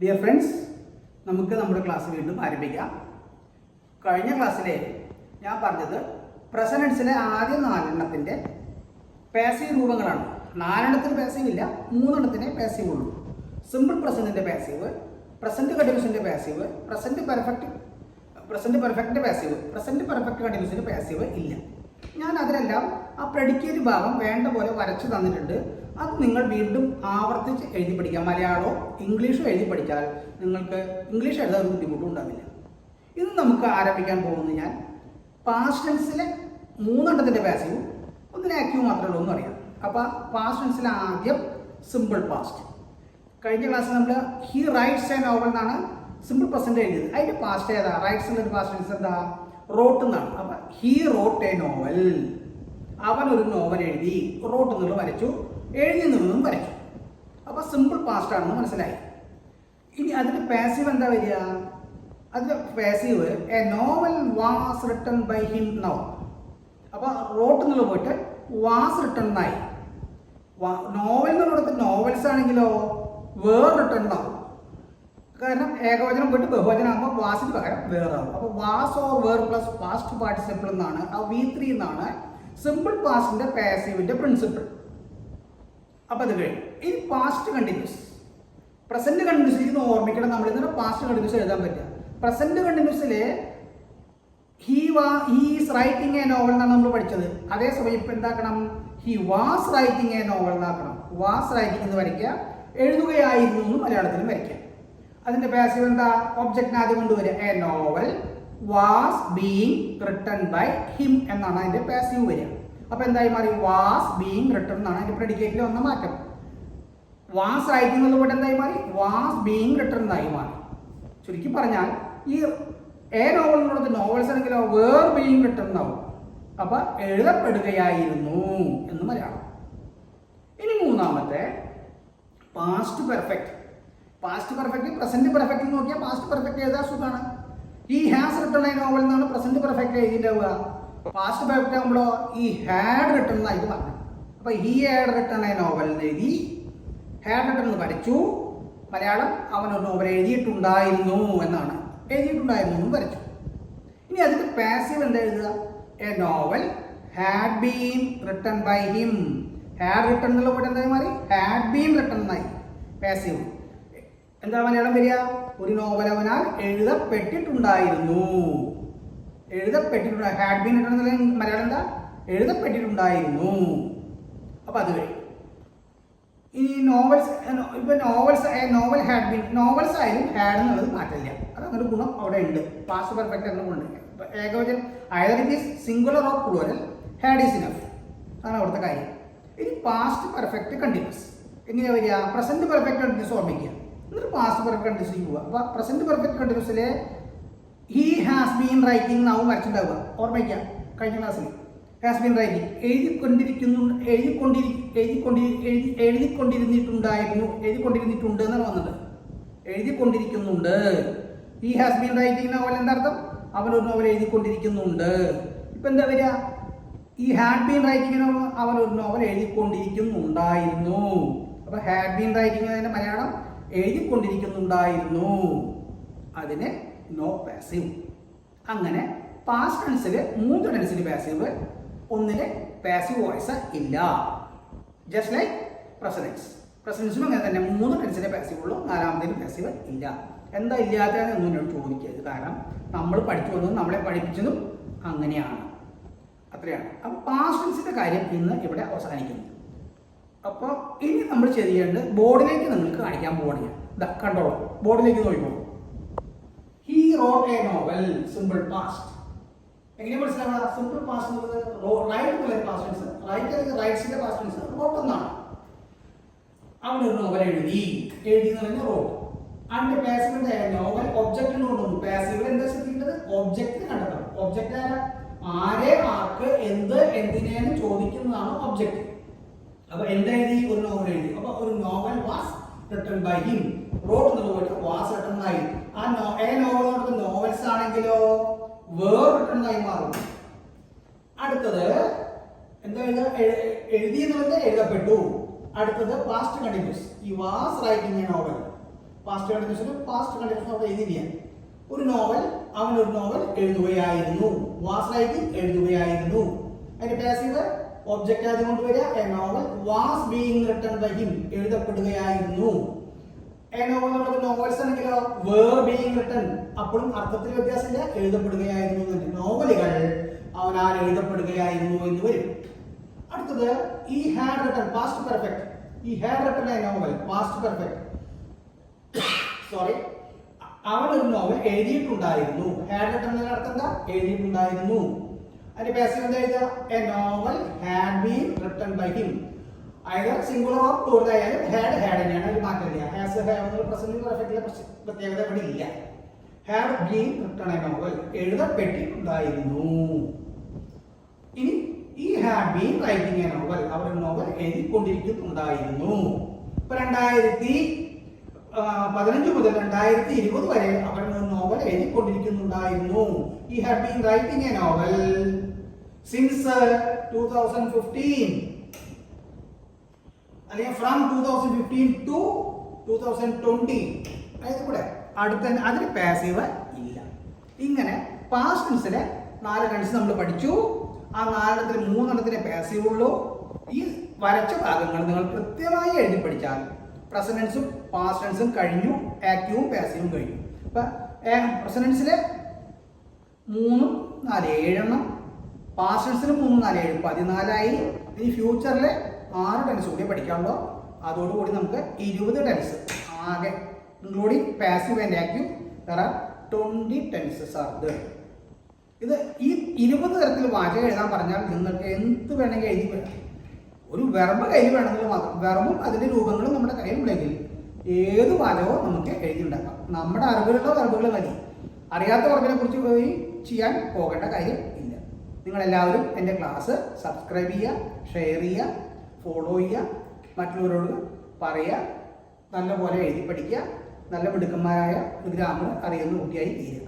Dear friends, നമുക്ക് നമ്മുടെ class വീണ്ടും ആരംഭിക്കാം. കഴിഞ്ഞ ക്ലാസ്സിലെ ഞാൻ പറഞ്ഞത് പ്രസന്റ് ആദ്യ 4 പാസീവ് രൂപങ്ങളാണ്. 4 പാസീവ് ഇല്ല, 3 പാസീവ് ഉള്ളൂ. സിമ്പിൾ പ്രസന്റിന്റെ പാസീവ്, പ്രസന്റ് കണ്ടിന്യൂസിന്റെ പാസീവ്, പ്രസന്റ് പെർഫെക്റ്റിന്റെ പാസീവ്, പ്രസന്റ് പെർഫെക്റ്റ് കണ്ടിന്യൂസിന്റെ പാസീവ് ഇല്ല. ഞാൻ അതിലെല്ലാം ആ പ്രെഡിക്കേറ്റ് ഭാഗം വേണ്ട പോലെ വരച്ചു തന്നിട്ടുണ്ട്. അത് നിങ്ങൾ വീണ്ടും ആവർത്തിച്ച് എഴുതി പഠിക്കാം. മലയാളമോ ഇംഗ്ലീഷോ എഴുതി പഠിച്ചാൽ നിങ്ങൾക്ക് ഇംഗ്ലീഷ് എഴുതാൻ ഒരു ബുദ്ധിമുട്ടും ഉണ്ടാവില്ല. ഇന്ന് നമുക്ക് ആരംഭിക്കാൻ പോകുന്നത് ഞാൻ പാസ്റ്റ് ടെൻസിലെ 3 പാസീവും 1 ആക്റ്റീവ് മാത്രമേ ഉള്ളൂ എന്ന് അറിയാം. അപ്പോൾ പാസ്റ്റ് ടെൻസിൽ ആദ്യം സിമ്പിൾ പാസ്റ്റ്. കഴിഞ്ഞ ക്ലാസ്സിൽ നമ്മൾ ഹി റൈറ്റ്സ് എ നോവൽ എന്നാണ് സിമ്പിൾ പ്രസന്റ് എഴുതിയത്. അതിൻ്റെ പാസ്റ്റ് ഏതാ? റൈറ്റ്സിൻ്റെ ഒരു പാസ്റ്റ് ടെൻസ് എന്താ? റോട്ട് എന്നാണ്. അപ്പം ഹി റോട്ട് എ നോവൽ, അവൻ ഒരു നോവൽ എഴുതി. റോട്ട് എന്നുള്ളത് വരച്ചു, എഴുതി നിന്നും വരച്ചു. അപ്പോൾ സിമ്പിൾ പാസ്റ്റ് ആണെന്ന് മനസ്സിലായി. ഇനി അതിൻ്റെ പാസീവ് എന്താ വരിക? അതിൻ്റെ passive a novel was written by him now. അപ്പോൾ റോട്ട് എന്നുള്ളത് പോയിട്ട് വാസ് റിട്ടൺ എന്നായി. നോവൽ എന്നുള്ളത് നോവൽസ് ആണെങ്കിലോ വേർ റിട്ടൺ എന്നാവും. കാരണം ഏകവചനം പോയിട്ട് ബഹുവചനം ആകുമ്പോൾ വാസിന് പകരം വേറാവും. അപ്പോൾ was or were plus past participle എന്നാണ്, ആ V3 എന്നാണ് സിമ്പിൾ പാസ്റ്റിന്റെ പാസീവിന്റെ പ്രിൻസിപ്പിൾ. അപ്പോൾ അത് കഴിഞ്ഞു. ഇനി പാസ്റ്റ് കണ്ടിന്യൂസ്. പ്രസന്റ് കണ്ടിന്യൂസിൽ ഇത് ഓർമ്മിക്കണം. നമ്മൾ ഇന്നലെ പാസ്റ്റ് കണ്ടിന്യൂസ് എഴുതാൻ പറ്റുക. പ്രസന്റ് കണ്ടിന്യൂസിലെ ഹീസ് റൈറ്റിംഗ് എ നോവൽ എന്നാണ് നമ്മൾ പഠിച്ചത്. അതേസമയം ഇപ്പം എന്താക്കണം? He was writing a novel എന്നാക്കണം. വാസ് റൈറ്റിംഗ് എന്ന് വരയ്ക്കുക, എഴുതുകയായിരുന്നു എന്ന് മലയാളത്തിലും വരയ്ക്കുക. അതിന്റെ പാസീവ് എന്താ? ഒബ്ജക്റ്റിനെ ആദ്യം കൊണ്ടുവരിക. A novel was being written by him എന്നാണ് അതിന്റെ പാസീവ് വരിക. അപ്പൊ എന്തായി മാറി? വാസ് ബീങ് റിട്ടൺ എന്നാണ് അതിന്റെ പ്രെഡിക്കേറ്റിൽ വന്ന മാറ്റം. വാസ് റൈറ്റിംഗ് എന്നുള്ളത് എന്തായി മാറി? വാസ് ബീങ് റിട്ടൺ എന്നായി മാറി. ചുരുക്കി പറഞ്ഞാൽ ഈ എ നോവൽ എന്നുള്ളത് നോവൽസ് ആണെങ്കിലോ വേർ ബീങ് റിട്ടൺ എന്നാവും. അപ്പൊ എഴുതപ്പെടുകയായിരുന്നു എന്ന് മലയാളം. ഇനി മൂന്നാമത്തെ past perfect. Past perfect present perfect നോക്കിയാൽ പാസ്റ്റ് പെർഫെക്റ്റ് എഴുതാൻ സുഖമാണ്. ഈ ഹാസ് റിട്ടൺ എ നോവൽ എന്നാണ് പ്രസന്റ് പെർഫെക്റ്റ് എഴുതിയിട്ടുണ്ടാവുക. പാസ്റ്റ് പെർഫെക്റ്റ് ആകുമ്പോഴോ ഈ ഹാഡ് റിട്ടൺ എന്നായിട്ട് പറഞ്ഞു. അപ്പൊ he had written a novel എന്ന് എഴുതി, ഹാഡ് റിട്ടൺ എന്ന് വരച്ചു. മലയാളം അവനൊരു നോവൽ എഴുതിയിട്ടുണ്ടായിരുന്നു എന്നാണ്. എഴുതിയിട്ടുണ്ടായിരുന്നു എന്നും വരച്ചു. ഇനി അതിന്റെ പാസീവ് എന്താ എഴുതുക? A novel had been written by him. Had written എന്നുള്ള പോലെ എന്തായി മാറി? ഹാഡ് ബീൻ റിട്ടൺ എന്നായി പാസീവ്. എന്താ മലയാളം വരിക? ഒരു നോവൽ അവനാൽ എഴുതപ്പെട്ടിട്ടുണ്ടായിരുന്നു. ഹാഡ് ബീൻ റിട്ടൺ എന്നുള്ള മലയാളം എന്താ? എഴുതപ്പെട്ടിട്ടുണ്ടായിരുന്നു. അപ്പൊ അത് കഴിയും. ഇനി നോവൽസ്, ഇപ്പൊ നോവൽ ഹാഡ് ബീൻ, നോവൽസ് ആയാലും ഹാഡ് എന്നുള്ളത് മാറ്റില്ല. അതങ്ങനെ ഗുണം അവിടെ ഉണ്ട്. പാസ്റ്റ് പെർഫെക്റ്റ് എന്ന ഗുണമുണ്ട്. ഏകവചനം either it is singular or plural, had is enough. അതാണ് അവിടുത്തെ കാര്യം. ഇനി പാസ്റ്റ് പെർഫെക്റ്റ് കണ്ടിന്യൂസ് എങ്ങനെയാ വരിക? പ്രസന്റ് പെർഫെക്റ്റ് കണ്ടിന്യൂസ് ഓർമ്മിക്കുക, എന്നിട്ട് പാസ്റ്റ് പെർഫെക്റ്റ് കണ്ടിന്യൂസ് പോവുക. അപ്പൊ പ്രസന്റ് പെർഫെക്റ്റ് കണ്ടിന്യൂസിലെ ഹി ഹാസ് ബീൻ റൈറ്റിംഗ് എന്നാവും വരച്ചിട്ടുണ്ടാവുക. ഓർമ്മിക്കുക കഴിഞ്ഞ ക്ലാസ്സിൽ ഹാസ് ബീൻ റൈറ്റിംഗ് എഴുതിക്കൊണ്ടിരുന്നിട്ടുണ്ട് എന്നാണ് വന്നത്. എഴുതിക്കൊണ്ടിരിക്കുന്നുണ്ട്. ഈ ഹാസ് ബീൻ റൈറ്റിംഗ് നോവൽ എന്താ അർത്ഥം? അവനൊരു നോവൽ എഴുതിക്കൊണ്ടിരിക്കുന്നുണ്ട്. ഇപ്പൊ എന്താ വരിക? ഈ ഹാഡ് ബീൻ റൈറ്റിംഗ് അവനൊരു നോവൽ എഴുതിക്കൊണ്ടിരിക്കുന്നുണ്ടായിരുന്നു. അപ്പൊ ഹാഡ് ബീൻ റൈറ്റിംഗ് അതിന്റെ മലയാളം എഴുതിക്കൊണ്ടിരിക്കുന്നുണ്ടായിരുന്നു. അതിന് നോ പാസീവ്. അങ്ങനെ പാസ്റ്റ് ടെൻസിൽ 3 ടെൻസിന് പാസീവ്, 1 പാസീവ് വോയിസ് ഇല്ല. ജസ്റ്റ് ലൈക്ക് പ്രസന്റ്സിനും അങ്ങനെ തന്നെ 3 ടെൻസിന്റെ പാസീവ് ഉള്ളൂ, 4ാമത്തേന് പാസീവ് ഇല്ല. എന്താ ഇല്ലാത്തതെന്ന് ഒന്നും എന്നോട് ചോദിക്കരുത്. കാരണം നമ്മൾ പഠിച്ചു വന്നതും നമ്മളെ പഠിപ്പിച്ചതും അങ്ങനെയാണ്. അത്രയാണ്. അപ്പോൾ പാസ്റ്റ് ടെൻസിന്റെ കാര്യം ഇന്ന് ഇവിടെ അവസാനിക്കുന്നു. അപ്പോൾ ഇനി നമ്മൾ ചെയ്യേണ്ടത് ബോർഡിലേക്ക് നിങ്ങൾക്ക് കാണിക്കാൻ പോകണം. ഞാൻ കണ്ടോളൂ, ബോർഡിലേക്ക് നോക്കിക്കോളൂ. He wrote a novel, simple past. എങ്ങനെ മനസ്സിലാവുക? സിമ്പിൾ പാസ്റ്റ് എന്നുള്ളത് റൈറ്റ് പാസ്റ്റ് ടെൻസ്, റൈറ്റ്സിന്റെ പാസ്റ്റ് ടെൻസ് റോട്ട് എന്നാണ്. അവനൊരു നോവൽ എഴുതി എന്ന് പറഞ്ഞാൽ റോട്ട്. അതിന്റെ പാസീവ് നോവൽ ഒബ്ജക്റ്റിന് കൊണ്ടുവന്നു. പാസീവ് എന്താ ശ്രദ്ധിക്കേണ്ടത്? ഒബ്ജക്റ്റിന് കണ്ടെത്തണം. ഒബ്ജക്റ്റ് ആരെ, ആർക്ക്, എന്ത്, എന്തിനേന്ന് ചോദിക്കുന്നതാണ് ഒബ്ജക്റ്റ്. അപ്പൊ എന്തായത്? ഒരു നോവൽ എഴുതി. അപ്പൊ ഒരു novel was written by him. Wrote എന്നുള്ളത് വാസ് റിട്ടൺ ആയി. ആ നോവൽ നോവൽസ് ആണെങ്കിലോ വേർ റിട്ടൺ ആയി മാറും. അടുത്തത് എന്താ എഴുതി എന്ന് പറഞ്ഞാൽ എഴുതപ്പെട്ടു. അടുത്തത് പാസ്റ്റ് കണ്ടിന്യൂസ്. ഈ was writing a novel. Past കണ്ടിന്യൂസിന് പാസ്റ്റ് കണ്ടിന്യൂസ് അവിടെ എഴുതിയില്ല. ഒരു നോവൽ, അവൻ ഒരു നോവൽ എഴുതുകയായിരുന്നു. വാസ് റൈറ്റിംഗ് എഴുതുകയായിരുന്നു. അതിന്റെ പാസീവ് ഒബ്ജക്റ്റ് ആദ്യം കൊണ്ടുവരിക. A novel was being written by him എഴുതപ്പെടുകയായിരുന്നു. എ നോവൽ നമ്മുടെ നോവൽസ് ആണെങ്കിലോ വേർ ബീയിങ് റിട്ടൺ, അപ്പോഴും അർത്ഥത്തിൽ വ്യത്യാസമില്ല, എഴുതപ്പെടുകയായിരുന്നു എന്ന്. നോവലുകൾ അവനാൽ എഴുതപ്പെടുകയായിരുന്നു എന്ന് വരും. അടുത്തത് ഈ ഹാഡ് റിട്ടൺ പാസ്റ്റ് പെർഫെക്റ്റ്. ഈ had written a novel past perfect. Sorry, അവൻ ഒരു നോവൽ എഴുതിയിട്ടുണ്ടായിരുന്നു. ഹാഡ് റിട്ടൺ എന്ന അർത്ഥം എന്താ? എഴുതിയിട്ടുണ്ടായിരുന്നു. അതിന്റെ പാസീവ് എന്താ എഴുതുക? A novel had been written by him. either singular or plural ആയാലും ഹാഡ് തന്നെയാണ്, അതിൽ മാറ്റമില്ല. ഹാസ് ഹാവ് എന്നുള്ള പ്രസന്റ് പെർഫെക്റ്റിലെ പ്രത്യേകത ഇവിടെ ഇല്ല. Had been written a novel എഴുതപ്പെട്ടിട്ടുണ്ടായിരുന്നു. ഇനി ഈ had been writing a novel അവർ ഒരു നോവൽ എഴുതിക്കൊണ്ടിരിക്കുന്നുണ്ടായിരുന്നു. ഇപ്പൊ 2015 മുതൽ 2020 വരെ അവർ ഒരു നോവൽ എഴുതിക്കൊണ്ടിരിക്കുന്നുണ്ടായിരുന്നു. ഈ had been writing a novel since 2015 അല്ലെങ്കിൽ ഫ്രം 2015 ടു 2020. അതായത് കൂടെ അടുത്ത അതിന് പാസീവ് ഇല്ല. ഇങ്ങനെ പാസ്റ്റ് ടെൻസിലെ 4 ടെൻസ് നമ്മൾ പഠിച്ചു. ആ 4 3 പാസീവ് ഉള്ളൂ. ഈ വരച്ച ഭാഗങ്ങൾ നിങ്ങൾ കൃത്യമായി എഴുതി പഠിച്ചാൽ പ്രസന്റ് ടെൻസും പാസ്റ്റ് ടെൻസും കഴിഞ്ഞു, ആക്റ്റീവും പാസീവും കഴിഞ്ഞു. ഇപ്പൊ പ്രസന്റ് ടെൻസിലെ 3 4 7 പാസ്റ്റ് ടെൻസിന് 3 4 7 14ആയി. ഇനി ഫ്യൂച്ചറിലെ 6 ടെൻസ് കൂടി പഠിക്കാനുള്ളൂ. അതോടുകൂടി നമുക്ക് 20 ടെൻസ് ആകെ including passive and active. there are 20 tenses are there. ഇത് ഈ 20 തരത്തിൽ വാചകം എഴുതാൻ പറഞ്ഞാൽ നിങ്ങൾക്ക് എന്ത് വേണമെങ്കിൽ എഴുതി വരാം. ഒരു വെർബ് കയ്യിൽ വേണമെങ്കിൽ മാത്രം, വെർബും അതിന്റെ രൂപങ്ങളും നമ്മുടെ കയ്യിലുണ്ടെങ്കിൽ ഏത് വാചകവും നമുക്ക് എഴുതിയുണ്ടാക്കാം. നമ്മുടെ അറിവിലുള്ള വെർബുകൾ മതി. അറിയാത്ത വെർബിനെ കുറിച്ച് പോയി ചെയ്യാൻ പോകേണ്ട കാര്യം ഇല്ല. നിങ്ങളെല്ലാവരും എൻ്റെ ക്ലാസ് സബ്സ്ക്രൈബ് ചെയ്യുക, ഷെയർ ചെയ്യുക, ഫോളോ ചെയ്യുക, മറ്റുള്ളവരോട് പറയുക, നല്ലപോലെ എഴുതി പഠിക്കുക, നല്ല മിടുക്കന്മാരായ ഒരു ഗ്രാമർ അറിയുന്ന കുട്ടിയായി തീരുക.